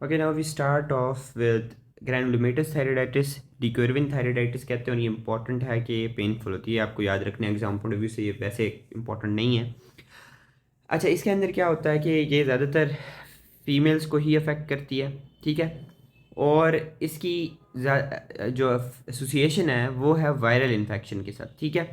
Okay, now we start off with granulomatous thyroiditis. De Quervain thyroiditis कहते हैं और ये इंपॉर्टेंट है कि ये पेनफुल होती है, आपको याद रखना है एग्जाम पॉइंट ऑफ व्यू से, ये वैसे इंपॉर्टेंट नहीं है। अच्छा, इसके अंदर क्या होता है कि ये ज़्यादातर फीमेल्स को ही अफेक्ट करती है, ठीक है। और इसकी जो एसोसिएशन है वो है वायरल इन्फेक्शन के साथ, ठीक है।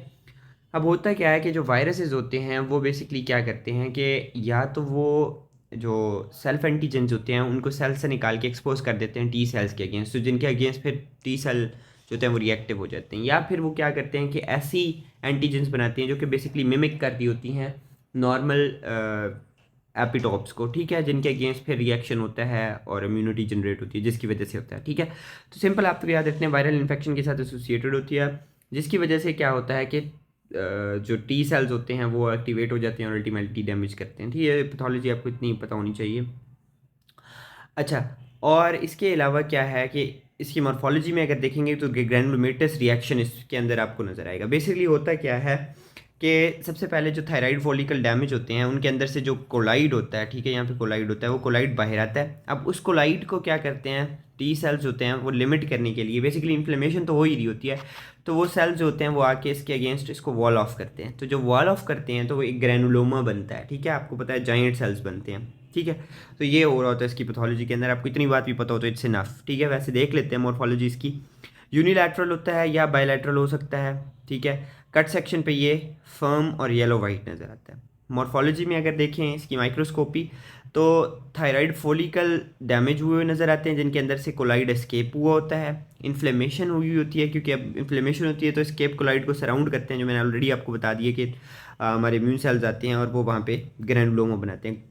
अब होता क्या है कि जो वायरसेस होते हैं वो बेसिकली क्या करते हैं कि या तो वो जो सेल्फ एंटीजेंस होते हैं उनको सेल से निकाल के एक्सपोज कर देते हैं टी सेल्स के अगेंस्ट, तो जिनके अगेंस्ट फिर टी सेल जो होते हैं वो रिएक्टिव हो जाते हैं, या फिर वो क्या करते हैं कि ऐसी एंटीजेंस बनाते हैं जो कि बेसिकली मिमिक करती होती हैं नॉर्मल एपिटॉप्स को, ठीक है, जिनके अगेंस्ट फिर रिएक्शन होता है और इम्यूनिटी जनरेट होती है, जिसकी वजह से होता है, ठीक है। तो सिंपल आपको याद रखने वायरल इन्फेक्शन के साथ एसोसिएटेड होती है, जिसकी वजह से क्या होता है कि जो टी सेल्स होते हैं वो एक्टिवेट हो जाते हैं और अल्टीमेटली डैमेज करते हैं, ठीक है। पैथोलॉजी आपको इतनी पता होनी चाहिए। अच्छा, और इसके अलावा क्या है कि इसकी मॉर्फोलॉजी में अगर देखेंगे तो ग्रैनुलोमेटस रिएक्शन इसके अंदर आपको नज़र आएगा। बेसिकली होता क्या है कि सबसे पहले जो थायराइड फॉलिकल डैमेज होते हैं उनके अंदर से जो कोलाइड होता है, ठीक है, यहाँ पे कोलाइड होता है, वो कोलाइड बाहर आता है। अब उस कोलाइड को क्या करते हैं टी सेल्स होते हैं वो लिमिट करने के लिए, बेसिकली इन्फ्लेमेशन तो हो ही रही होती है, तो वो सेल्स जो होते हैं वो आके इसके अगेंस्ट इसको वॉल ऑफ करते हैं। तो जो वॉल ऑफ करते हैं तो वो एक ग्रैनुलोमा बनता है, ठीक है, आपको पता है जाइंट सेल्स बनते हैं, ठीक है। तो ये हो रहा होता है इसकी पैथोलॉजी के अंदर, आपको इतनी बात भी पता हो तो इट्स इनफ, ठीक है। वैसे देख लेते हैं मॉर्फोलॉजी इसकी। यूनिलैटरल होता है या बायलैटरल हो सकता है, ठीक है। कट सेक्शन पे ये फर्म और येलो वाइट नज़र आता है। मॉर्फोलॉजी में अगर देखें इसकी माइक्रोस्कोपी तो थायराइड फॉलिकल डैमेज हुए हुए नज़र आते हैं जिनके अंदर से कोलाइड एस्केप हुआ होता है। इन्फ्लेमेशन हुई होती है, क्योंकि अब इन्फ्लेमेशन होती है तो एस्केप कोलाइड को सराउंड करते हैं, जो मैंने ऑलरेडी आपको बता दिया कि हमारे इम्यून सेल्स आते हैं और वो वहाँ पे ग्रैनुलोमा बनाते हैं।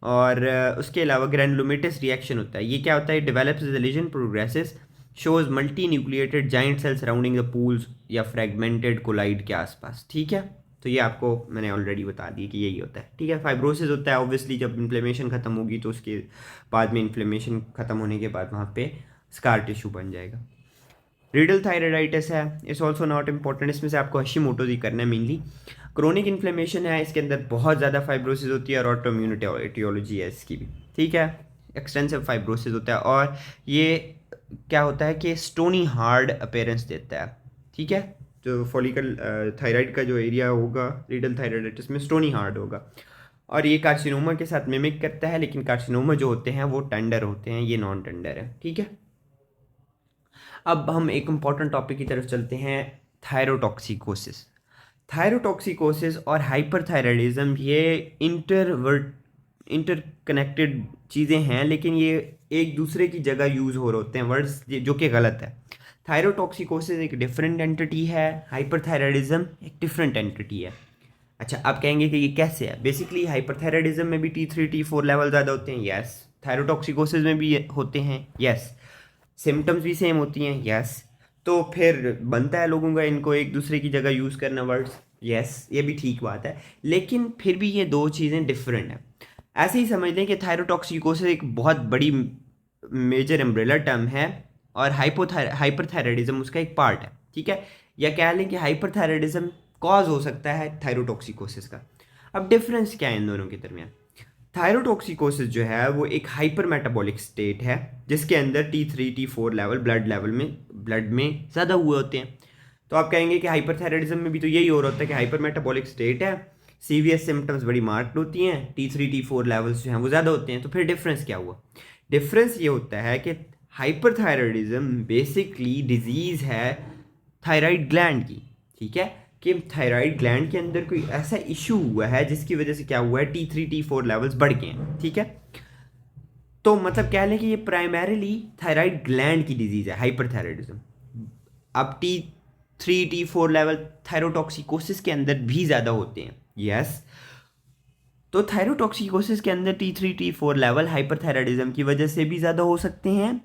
और उसके अलावा ग्रैनुलोमेटस रिएक्शन होता है, ये क्या होता है, develops the lesion progresses shows multi nucleated giant cell surrounding the pools या फ्रेगमेंटेड कोलाइड के आसपास, ठीक है। तो ये आपको मैंने ऑलरेडी बता दी कि यही होता है, ठीक है। फाइब्रोसिस होता है ऑब्वियसली, जब इन्फ्लेमेशन खत्म होगी तो उसके बाद में इन्फ्लेमेशन खत्म होने के बाद वहाँ पे स्कार टिश्यू बन जाएगा। रीडल थायराइडाइटिस है, इट्स ऑल्सो नॉट इम्पॉर्टेंट, इसमें से आपको हशीमोटो ही करना है मेनली। क्रोनिक इन्फ्लेमेशन है, इसके अंदर बहुत ज़्यादा फाइब्रोसिस होती है और ऑटोइम्यून एटियोलॉजी है इसकी भी, ठीक है। एक्सटेंसिव फाइब्रोसिस होता है और ये क्या होता है कि स्टोनी हार्ड अपेयरेंस देता है, ठीक है। जो फॉलिकल थायराइड का जो एरिया होगा रीडल थायराइडाइटिस में स्टोनी हार्ड होगा, और ये कार्सिनोमा के साथ मिमिक करता है, लेकिन कार्सिनोमा जो होते हैं वो टेंडर होते हैं, ये नॉन टेंडर है, ठीक है। अब हम एक इम्पॉर्टेंट टॉपिक की तरफ चलते हैं, थायरोटॉक्सिकोसिस। थायरोटॉक्सिकोसिस और हाइपरथायराइडिज्म ये इंटरकनेक्टेड चीज़ें हैं, लेकिन ये एक दूसरे की जगह यूज़ हो रहे होते हैं वर्ड्स, जो कि गलत है। थायरोटॉक्सिकोसिस एक डिफरेंट एंटिटी है, हाइपरथायराइडिज्म एक डिफरेंट एंटिटी है। अच्छा, आप कहेंगे कि ये कैसे है। बेसिकली हाइपरथायराइडिज्म में भी T3 T4 लेवल ज़्यादा होते हैं, यस। थायरोटॉक्सिकोसिस में भी होते हैं, यस। सिम्टम्स भी सेम होती हैं, यस। तो फिर बनता है लोगों का इनको एक दूसरे की जगह यूज़ करना वर्ड्स, यस, ये भी ठीक बात है, लेकिन फिर भी ये दो चीज़ें डिफरेंट हैं। ऐसे ही समझ लें कि थायरोटॉक्सिकोसिस एक बहुत बड़ी मेजर अम्ब्रेला टर्म है और हाइपरथायराइडिज्म उसका एक पार्ट है, ठीक है। या कह लें कि हाइपरथायराइडिज्म कॉज हो सकता है थायरोटॉक्सिकोसिस का। अब डिफरेंस क्या है इन दोनों के दरमियान। थायरोटॉक्सिकोसिस जो है वो एक हाइपर मेटाबॉलिक स्टेट है जिसके अंदर T3 T4 लेवल ब्लड में ज़्यादा हुए होते हैं। तो आप कहेंगे कि हाइपरथायराइडिज्म में भी तो यही हो रहा होता है कि हाइपर मेटाबॉलिक स्टेट है, सीवियस सिम्टम्स बड़ी मार्क्ड होती हैं, T3 T4 लेवल्स जो हैं वो ज़्यादा होते हैं। तो फिर डिफरेंस क्या हुआ। डिफरेंस ये होता है कि हाइपरथायराइडिज्म बेसिकली डिजीज़ है थायराइड ग्लैंड की, ठीक है, कि थायराइड ग्लैंड के अंदर कोई ऐसा इशू हुआ है जिसकी वजह से क्या हुआ है T3 T4 लेवल्स बढ़ गए हैं, ठीक है। तो मतलब कह लें कि ये प्राइमरीली थायराइड ग्लैंड की डिजीज़ है हाइपरथायराइडिज्म। अब T3 T4 लेवल थायरोटॉक्सिकोसिस के अंदर भी ज़्यादा होते हैं, यस। तो थायरोटॉक्सिकोसिस के अंदर T3 T4 लेवल हाइपरथायराइडिज्म की वजह से भी ज़्यादा हो सकते हैं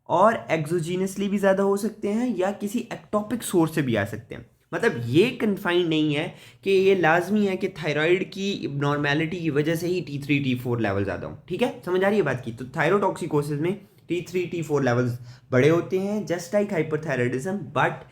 और एक्सोजीनसली भी ज़्यादा हो सकते हैं या किसी एक्टोपिक सोर्स से भी आ सकते हैं। मतलब ये कन्फाइन नहीं है कि ये लाजमी है कि थायराइड की नॉर्मेलिटी की वजह से ही T3 T4 लेवल ज़्यादा हो, ठीक है, समझ आ रही है बात की। तो थायरोटॉक्सिकोसिस में T3 T4 लेवल्स बड़े होते हैं just like hyperthyroidism, but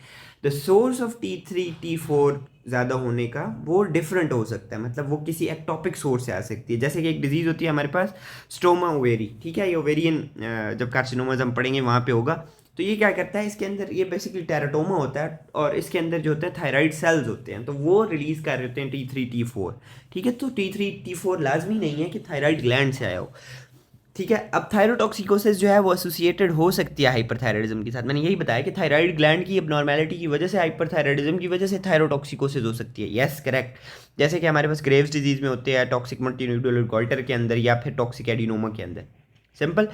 the source of T3 T4 ज़्यादा होने का वो डिफरेंट हो सकता है, मतलब वो किसी एक्टॉपिक सोर्स से आ सकती है। जैसे कि एक डिजीज़ होती है हमारे पास स्टोमा ओवेरी, ठीक है, ये ओवेरियन जब कार्सिनोमाज हम पढ़ेंगे वहाँ पे होगा। तो ये क्या करता है, इसके अंदर ये बेसिकली टेराटोमा होता है और इसके अंदर जो होते हैं थायराइड सेल्स होते हैं, तो वो रिलीज कर रहे होते हैं T3 T4, ठीक है। तो T3 T4 लाजमी नहीं है कि थायराइड ग्लैंड से आया हो, ठीक है। अब थायरोटॉक्सिकोसिस जो है वो एसोसिएटेड हो सकती है हाइपरथायराइडिज्म के साथ। मैंने यही बताया कि थायराइड ग्लैंड की एबनॉर्मेलिटी की वजह से हाइपरथायराइडिज्म की वजह से थायरोटॉक्सिकोसिस हो सकती है। Yes, correct. जैसे कि हमारे पास ग्रेव्स डिजीज में होते हैं, टॉक्सिक मल्टीन्यूक्लियोलर गॉइटर के अंदर या फिर टॉक्सिक एडिनोमा के अंदर, सिंपल।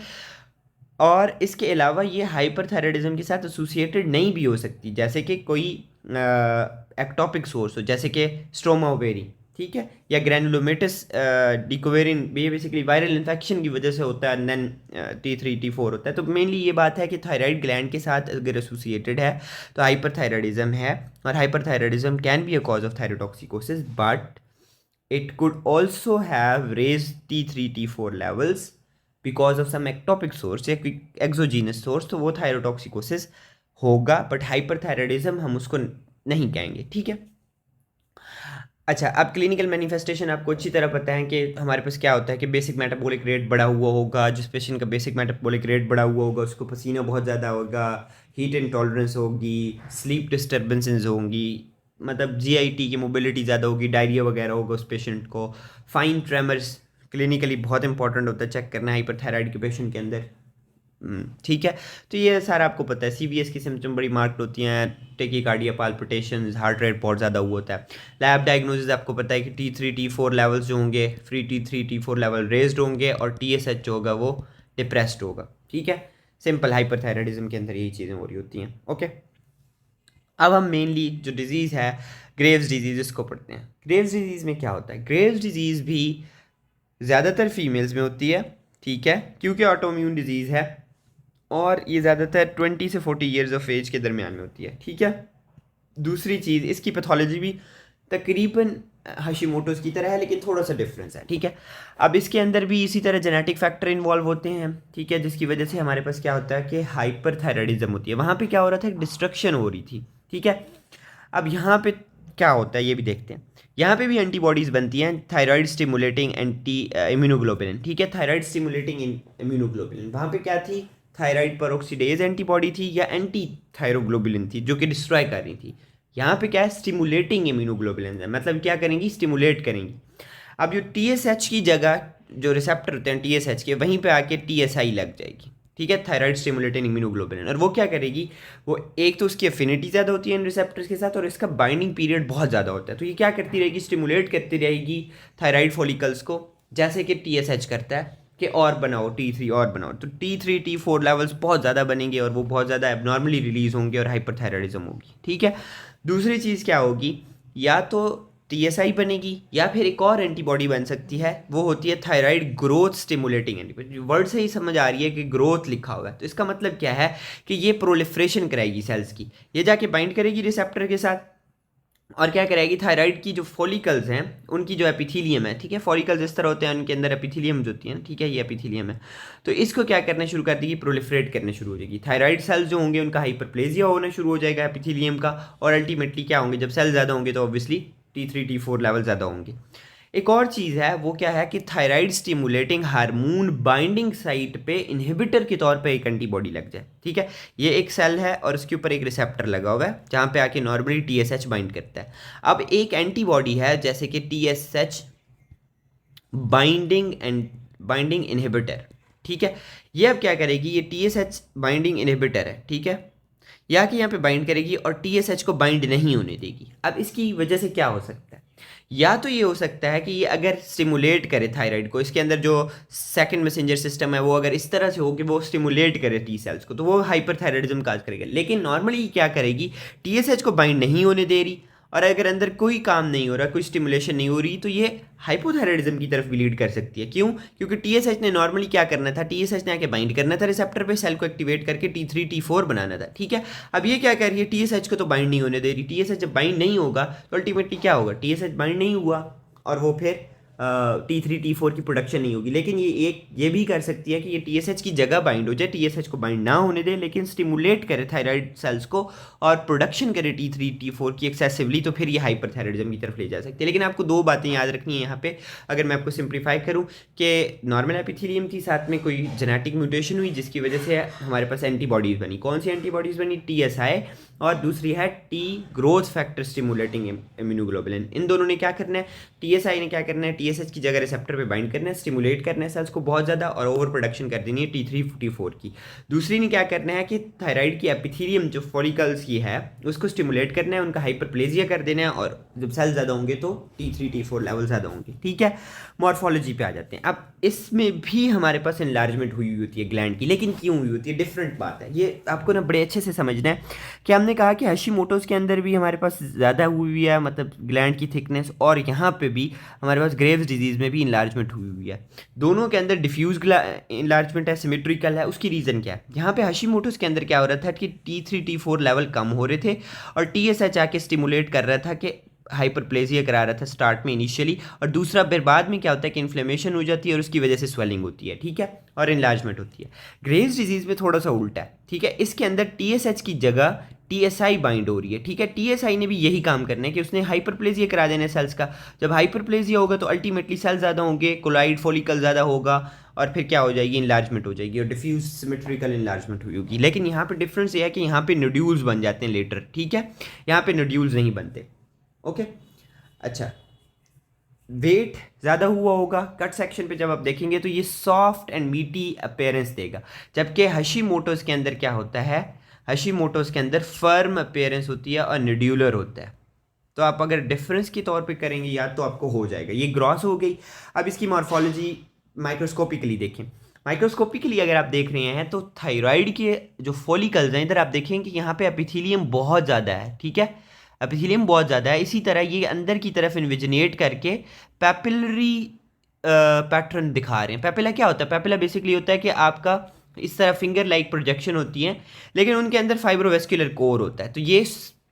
और इसके अलावा ये हाइपरथायराइडिज्म के साथ एसोसिएटेड नहीं भी हो सकती, जैसे कि कोई एक्टोपिक सोर्स हो, जैसे कि स्ट्रोमा ओवेरी, ठीक है, या ग्रैनुलोमेटस डिकोवेरिन, ये बेसिकली वायरल इन्फेक्शन की वजह से होता है, देन T3 T4 होता है। तो मेनली ये बात है कि थायराइड ग्लैंड के साथ अगर एसोसिएटेड है तो हाइपरथायराइडिज्म है, और hyperthyroidism can be a cause of thyrotoxicosis, but it could also have raised T3 T4 levels because of some ectopic source या कोई exogenous source, तो वो थायरोटॉक्सिकोसिस होगा, बट हाइपरथायराइडिज्म हम उसको नहीं कहेंगे, ठीक है। अच्छा, अब क्लिनिकल मैनिफेस्टेशन आपको अच्छी तरह पता है कि हमारे पास क्या होता है कि बेसिक मेटाबॉलिक रेट बढ़ा हुआ होगा। जिस पेशेंट का बेसिक मेटाबॉलिक रेट बढ़ा हुआ होगा उसको पसीना बहुत ज़्यादा होगा, हीट इंटॉलरेंस होगी, स्लीप डिस्टर्बेंसेस होंगी, मतलब जीआईटी की मोबिलिटी ज़्यादा होगी, डायरिया वगैरह होगा उस पेशेंट को। फाइन ट्रेमर्स क्लिनिकली बहुत इंपॉर्टेंट होता है चेक करना हाइपरथायराइड के पेशेंट के अंदर, ठीक है। तो ये सारा आपको पता है। सीवीएस की सिम्टम बड़ी मार्क्ड होती हैं, टेकीकार्डिया, पाल्पिटेशंस, हार्ट रेट बहुत ज़्यादा हुआ होता है। लैब डायग्नोसिस आपको पता है कि T3 T4 लेवल्स जो होंगे, free T3 T4 level raised होंगे और TSH जो होगा वो डिप्रेस्ड होगा, ठीक है। सिंपल, हाइपरथायराइडिज्म के अंदर यही चीज़ें हो रही होती हैं, ओके। अब हम मेनली जो डिजीज़ है ग्रेव्स डिजीज़ इसको पढ़ते हैं। ग्रेव्स डिजीज़ में क्या होता है, ग्रेव्स डिजीज़ भी ज़्यादातर फीमेल्स में होती है, ठीक है, क्योंकि ऑटोइम्यून डिजीज़ है और ये ज़्यादातर 20 से 40 ईयर्स ऑफ एज के दरमियान में होती है, ठीक है। दूसरी चीज़, इसकी पैथोलॉजी भी तकरीबन हशीमोटोस की तरह है लेकिन थोड़ा सा डिफरेंस है, ठीक है। अब इसके अंदर भी इसी तरह जेनेटिक फैक्टर इन्वॉल्व होते हैं, ठीक है, जिसकी वजह से हमारे पास क्या होता है कि हाइपरथायराइडिज्म होती है। वहाँ पे क्या हो रहा था, डिस्ट्रक्शन हो रही थी, ठीक है। अब यहाँ पे क्या होता है ये भी देखते हैं। यहाँ पे भी एंटीबॉडीज़ बनती हैं, थायराइड स्टिमुलेटिंग एंटी इम्यूनोग्लोबुलिन, ठीक है, थायराइड स्टिमुलेटिंग इम्यूनोग्लोबुलिन। वहाँ पे क्या थी, थायराइड पेरोक्सीडेज एंटीबॉडी थी या एंटी थायरोग्लोबुलिन थी जो कि डिस्ट्रॉय कर रही थी। यहाँ पे क्या है, स्टिमुलेटिंग इम्यूनोग्लोबुलिन है, मतलब क्या करेंगी, स्टिमुलेट करेंगी। अब जो TSH की जगह जो रिसेप्टर होते हैं TSH के, वहीं पे आके TSI लग जाएगी, ठीक है, थायराइड स्टिमुलेटिंग इम्यूनोग्लोबुलिन। और वो क्या करेगी, वो एक तो उसकी एफिनिटी ज़्यादा होती है इन रिसेप्टर्स के साथ और इसका बाइंडिंग पीरियड बहुत ज़्यादा होता है। तो ये क्या करती रहेगी, स्टिमुलेट करती रहेगी थायराइड फॉलिकल्स को, जैसे कि TSH करता है कि और बनाओ T3 और बनाओ। तो T3 T4 लेवल्स बहुत ज़्यादा बनेंगे और वो बहुत ज़्यादा एबनॉर्मली रिलीज होंगे और हाइपरथायराइडिज्म होगी, ठीक है। दूसरी चीज़ क्या होगी, या तो TSI बनेगी या फिर एक और एंटीबॉडी बन सकती है, वो होती है thyroid growth stimulating antibody. Word से ही समझ आ रही है कि ग्रोथ लिखा हुआ है, तो इसका मतलब क्या है कि ये प्रोलिफरेशन कराएगी सेल्स की, ये जाके बाइंड करेगी रिसेप्टर के साथ और क्या करेगी, थायराइड की जो फॉलिकल्स हैं उनकी जो एपिथीलियम है, ठीक है, फॉलिकल्स इस तरह होते हैं, उनके अंदर एपिथीलियम जो होती है ना, ठीक है, ये एपिथीलियम है, तो इसको क्या करना शुरू कर देगी, प्रोलिफरेट करना शुरू हो जाएगी। थायराइड सेल्स जो होंगे उनका हाइपरप्लेजिया होना शुरू हो जाएगा एपिथीलियम का, और अल्टीमेटली क्या होंगे, जब सेल ज़्यादा होंगे तो ऑब्वियसली T3 T4 लेवल ज़्यादा होंगे। एक और चीज़ है, वो क्या है कि thyroid stimulating hormone binding site पे इनहिबिटर के तौर पे एक एंटीबॉडी लग जाए, ठीक है। ये एक सेल है और उसके ऊपर एक रिसेप्टर लगा हुआ है जहाँ पे आके नॉर्मली TSH बाइंड करता है। अब एक एंटीबॉडी है जैसे कि TSH बाइंडिंग इनहिबिटर, ठीक है, ये अब क्या करेगी, ये TSH बाइंडिंग इनहिबिटर है, ठीक है, या कि यहाँ पे बाइंड करेगी और TSH को बाइंड नहीं होने देगी। अब इसकी वजह से क्या हो सकता है, या तो ये हो सकता है कि ये अगर स्टिमुलेट करे थायराइड को, इसके अंदर जो सेकंड मैसेंजर सिस्टम है वो अगर इस तरह से हो कि वो स्टिमुलेट करे टी सेल्स को, तो वो हाइपरथायराइडिज्म काज करेगा। लेकिन नॉर्मली क्या करेगी, TSH को बाइंड नहीं होने दे रही, और अगर अंदर कोई काम नहीं हो रहा, कोई स्टिमुलेशन नहीं हो रही, तो ये हाइपोथायराइडिज्म की तरफ भी लीड कर सकती है। क्यों, क्योंकि TSH ने नॉर्मली क्या करना था, TSH ने आके बाइंड करना था रिसेप्टर पे, सेल को एक्टिवेट करके T3 T4 बनाना था, ठीक है। अब ये क्या कर रही है, TSH को तो बाइंड नहीं होने दे रही। TSH जब बाइंड नहीं होगा तो अल्टीमेटली क्या होगा, TSH बाइंड नहीं हुआ और वो फिर T3 T4 की प्रोडक्शन नहीं होगी। लेकिन ये भी कर सकती है कि ये TSH की जगह बाइंड हो जाए, TSH को बाइंड ना होने दे, लेकिन स्टिमुलेट करे थायराइड सेल्स को और प्रोडक्शन करे T3 T4 की एक्सेसिवली, तो फिर ये हाइपरथायराइडिज्म की तरफ ले जा सकती है। लेकिन आपको दो बातें याद रखनी है यहाँ पे, अगर मैं आपको सिंप्लीफाई करूँ कि नॉर्मल एपिथेलियम थी, साथ में कोई जेनेटिक म्यूटेशन हुई जिसकी वजह से हमारे पास एंटीबॉडीज़ बनी। कौन सी एंटीबॉडीज़ बनी? TSI, और दूसरी है T growth factor stimulating immunoglobulin. इन दोनों ने क्या करना है? TSI ने क्या करना है? TSH की जगह रिसेप्टर पे बाइंड करना है, स्टिमुलेट करना है सेल्स को बहुत ज़्यादा और ओवर प्रोडक्शन कर देनी है T3 T4 की। दूसरी ने क्या करना है कि थायराइड की एपिथेलियम जो फॉलिकल्स की है उसको स्टिमुलेट करना है, उनका हाइपरप्लेजिया कर देना है, और जब सेल ज़्यादा होंगे तो T3 T4 लेवल ज़्यादा होंगे। ठीक है, मॉर्फोलॉजी पे आ जाते हैं। अब इसमें भी हमारे पास इनलार्जमेंट हुई होती है ग्लैंड की, लेकिन क्यों हुई होती है डिफरेंट बात है। ये आपको ना बड़े अच्छे से समझना है कि हमने कहा कि हशीमोटोस के अंदर भी हमारे पास ज़्यादा हुई है, मतलब ग्लैंड की थिकनेस, और यहाँ पे भी हमारे पास ग्रेव्स डिजीज़ में भी इनलार्जमेंट हुई है। दोनों के अंदर डिफ्यूज इनलार्जमेंट है, सिमेट्रिकल है। उसकी रीज़न क्या है? यहाँ पे हशीमोटोस के अंदर क्या हो रहा था कि T3 T4 लेवल कम हो रहे थे और TSH आके स्टिमुलेट कर रहा था कि हाइपरप्लेजिया करा रहा था स्टार्ट में इनिशियली, और दूसरा फिर बाद में क्या होता है कि इन्फ्लेमेशन हो जाती है और उसकी वजह से स्वेलिंग होती है। ठीक है, और इनलार्जमेंट होती है। ग्रेव्स डिजीज़ में थोड़ा सा उल्टा है। ठीक है, इसके अंदर TSH की जगह TSI बाइंड हो रही है। ठीक है, TSI ने भी यही काम करना है कि उसने हाइपरप्लेजिया करा देना है सेल्स का। जब हाइपरप्लेजिया होगा तो अल्टीमेटली सेल ज़्यादा होंगे, कोलाइड फॉलिकल ज़्यादा होगा, और फिर क्या हो जाएगी? इनलार्जमेंट हो जाएगी और डिफ्यूज सिमेट्रिकल इनलार्जमेंट हुई होगी। लेकिन यहाँ पे डिफरेंस ये है कि यहाँ पे नोड्यूल्स बन जाते हैं लेटर। ठीक है, यहाँ पे नोड्यूल्स नहीं बनते। ओके, अच्छा, वेट ज़्यादा हुआ होगा। कट सेक्शन पे जब आप देखेंगे तो ये सॉफ्ट एंड मीटी अपेयरेंस देगा, जबकि हशीमोटोस के अंदर क्या होता है? हशीमोटोस के अंदर फर्म अपेयरेंस होती है और निड्यूलर होता है। तो आप अगर डिफरेंस के तौर पे करेंगे याद तो आपको हो जाएगा। ये ग्रॉस हो गई। अब इसकी मॉर्फोलॉजी माइक्रोस्कोपिकली देखें। माइक्रोस्कोपिकली अगर आप देख रहे हैं तो थायराइड के जो फॉलिकल्स हैं, इधर आप देखेंगे कि यहाँ पे एपिथेलियम बहुत ज़्यादा है। ठीक है, एपिथेलियम बहुत ज़्यादा है। इसी तरह ये अंदर की तरफ इन्विजिनेट करके पैपिलरी पैटर्न दिखा रहे हैं। पैपिला क्या होता है? पैपिला बेसिकली होता है कि आपका इस तरह फिंगर लाइक प्रोजेक्शन होती है, लेकिन उनके अंदर फाइब्रोवेस्कुलर कोर होता है। तो ये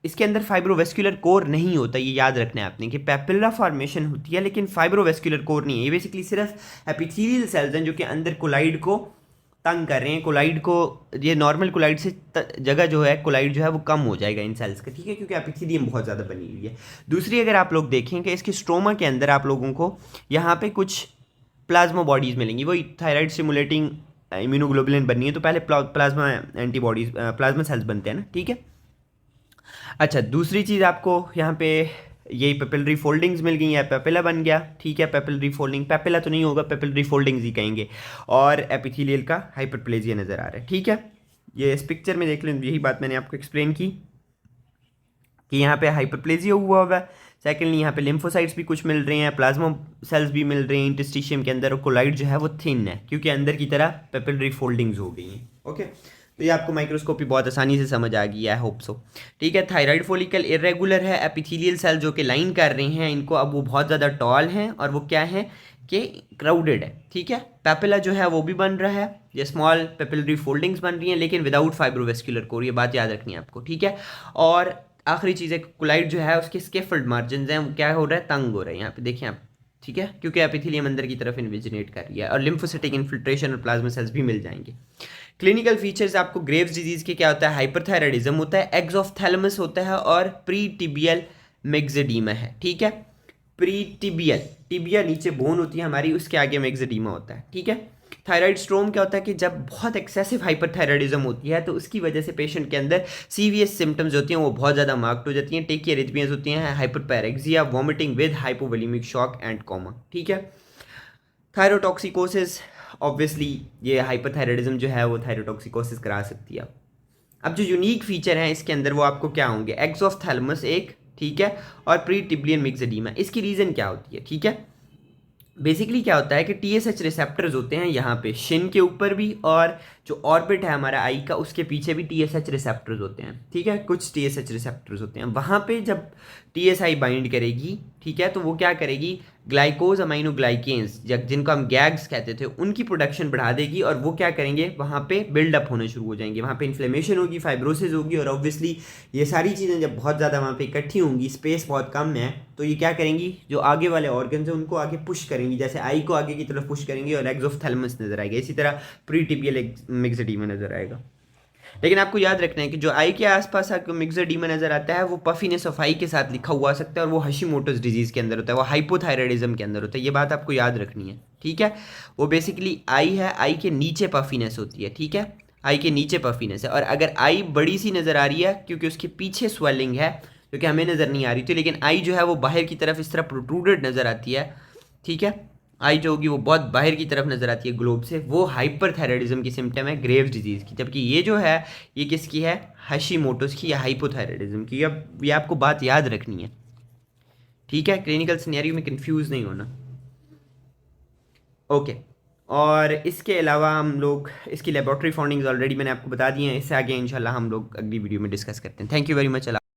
इसके अंदर फाइब्रोवेस्कुलर कोर नहीं होता। ये याद रखना है आपने कि पैपिला फॉर्मेशन होती है लेकिन फाइब्रोवेस्कुलर कोर नहीं है। ये बेसिकली सिर्फ एपिथेलियल सेल्स हैं जो कि अंदर कोलाइड को तंग कर रहे हैं। कोलाइड को, ये नॉर्मल कोलाइड से जगह जो है, कोलाइड जो है वो कम हो जाएगा इन सेल्स का। ठीक है, क्योंकि एपिथेलियम बहुत ज़्यादा बनी हुई है। दूसरी अगर आप लोग देखें कि इसके स्ट्रोमा के अंदर आप लोगों को यहाँ पे कुछ प्लाज्मा बॉडीज़ मिलेंगी। वही थायराइड स्टिमुलेटिंग इम्यूनोग्लोबुलिन बननी है तो पहले प्लाज्मा एंटीबॉडीज़, प्लाज्मा सेल्स बनते हैं ना। ठीक है, अच्छा, दूसरी चीज़ आपको यहाँ पे यही पेपिलरी फोल्डिंग्स मिल गई है, पेपिला बन गया। ठीक है, पेपिलरी फोल्डिंग, पेपिला तो नहीं होगा, पेपिलरी फोल्डिंग्स ही कहेंगे, और एपिथेलियल का हाइपरप्लेजिया नज़र आ रहा है। ठीक है, ये इस पिक्चर में देख लें, यही बात मैंने आपको एक्सप्लेन की कि यहाँ पे हाइपरप्लेजिया हुआ है। सेकेंडली यहाँ पे लिम्फोसाइट्स भी कुछ मिल रहे हैं, प्लाज्मा सेल्स भी मिल रहे हैं इंटरस्टिशियम के अंदर, और कोलाइड जो है वो थिन है क्योंकि अंदर की तरह पेपिलरी फोल्डिंग्स हो गई हैं। ओके, तो ये आपको माइक्रोस्कोपी बहुत आसानी से समझ आ गई है, आई होप सो। ठीक है, थायराइड फॉलिकल इरेगुलर है, एपिथेलियल सेल जो कि लाइन कर रहे हैं इनको, अब वो बहुत ज़्यादा टॉल हैं और वो क्या है कि क्राउडेड है। ठीक है, पेपिला जो है वो भी बन रहा है, ये स्मॉल पेपिलरी फोल्डिंग्स बन रही हैं लेकिन विदाउट फाइब्रोवेस्कुलर कोर, ये बात याद रखनी है आपको। ठीक है, और आखिरी चीज़ है कोलाइड जो है उसके स्केफोल्ड मार्जिन हैं वो क्या हो रहा है? तंग हो रहे हैं। यहाँ पे देखिए आप। ठीक है, क्योंकि एपिथेलियम अंदर की तरफ इन्विजिनेट कर रही है, और लिम्फोसिटिक इन्फिल्ट्रेशन और प्लाज्मा सेल्स भी मिल जाएंगे। क्लिनिकल फीचर्स आपको ग्रेव्स डिजीज के क्या होता है? हाइपरथायराइडिज्म होता है, एक्सोफ्थैलेमस होता है, और प्री टिबियल मेक्सेडीमा है। ठीक है, प्री टिबियल, टिबिया नीचे बोन होती है हमारी, उसके आगे मेक्सेडीमा होता है। ठीक है, थायराइड स्ट्रोम क्या होता है कि जब बहुत एक्सेसिव हाइपरथायराइडिज्म होती है तो उसकी वजह से पेशेंट के अंदर सीवियस सिम्टम्स होती हैं, वो बहुत ज़्यादा मार्क्ड हो जाती हैं। टेकियारिथमियाज होती हैं, hyperpyrexia, vomiting with hypovolaemic shock and coma. ठीक है, थायरोटॉक्सिकोसिस, ऑब्वियसली ये हाइपरथायराइडिज्म जो है वो थायरोटॉक्सिकोसिस करा सकती है। अब जो यूनिक फीचर है इसके अंदर वो आपको क्या होंगे? एक्सोफ्थैलेमस एक, ठीक है, और प्री टिबियल मिक्सेडीमा। इसकी रीज़न क्या होती है? ठीक है, बेसिकली क्या होता है कि TSH रिसेप्टर्स होते हैं यहाँ पे शिन के ऊपर भी, और जो ऑर्बिट है हमारा आई का उसके पीछे भी TSH रिसेप्टर्स होते हैं। ठीक है, कुछ TSH रिसेप्टर्स होते हैं वहाँ पे। जब टीएसआई बाइंड करेगी, ठीक है। तो वो क्या करेगी, ग्लाइकोज अमाइनोग्लाइकेन्स जिनको हम गैग्स कहते थे उनकी प्रोडक्शन बढ़ा देगी, और वो क्या करेंगे, वहाँ पे बिल्डअप होने शुरू हो जाएंगे, वहाँ पे इन्फ्लेमेशन होगी, फाइब्रोसिस होगी, और ऑब्वियसली ये सारी चीज़ें जब बहुत ज़्यादा वहाँ पे इकट्ठी होंगी, स्पेस बहुत कम है, तो ये क्या करेंगी, जो आगे वाले ऑर्गन्स हैं उनको आगे पुश करेंगी, जैसे आई को आगे की तरफ पुश करेंगी और एक्सोथैलेमस नजर आएगा, इसी तरह प्रीटिबियल मिक्सेडीमा नजर आएगा। लेकिन आपको याद रखना है कि जो आई के आसपास आपको मिक्सोडीमा नजर आता है वो पफीनेस ऑफ आई के साथ लिखा हुआ आ सकता है, और वो हशीमोटोस डिजीज के अंदर होता है, वो हाइपोथायराइडिज्म के अंदर होता है, ये बात आपको याद रखनी है, ठीक है। वो बेसिकली आई है, आई के नीचे पफीनेस होती है, ठीक है, आई के नीचे पफीनेस है, और अगर आई बड़ी सी नज़र आ रही है क्योंकि उसके पीछे स्वेलिंग है जो कि हमें नज़र नहीं आ रही थी, लेकिन आई जो है वो बाहर की तरफ इस तरह प्रोट्रूडेड नज़र आती है, ठीक है, आई जो होगी वो बहुत बाहर की तरफ नजर आती है ग्लोब से, वो हाइपरथायराइडिज्म की सिम्टम है, ग्रेव्स डिजीज की। जबकि ये जो है ये किसकी है, हशीमोटोस की या हाइपोथायराइडिज्म की। अब ये आपको बात याद रखनी है, ठीक है, क्लिनिकल सिनेरियो में कंफ्यूज नहीं होना। ओके, और इसके अलावा हम लोग इसकी लेबोरेटरी फाउंडिंग्स ऑलरेडी मैंने आपको बता दी हैं, इससे आगे इंशाल्लाह हम लोग अगली वीडियो में डिस्कस करते हैं। Thank you very much.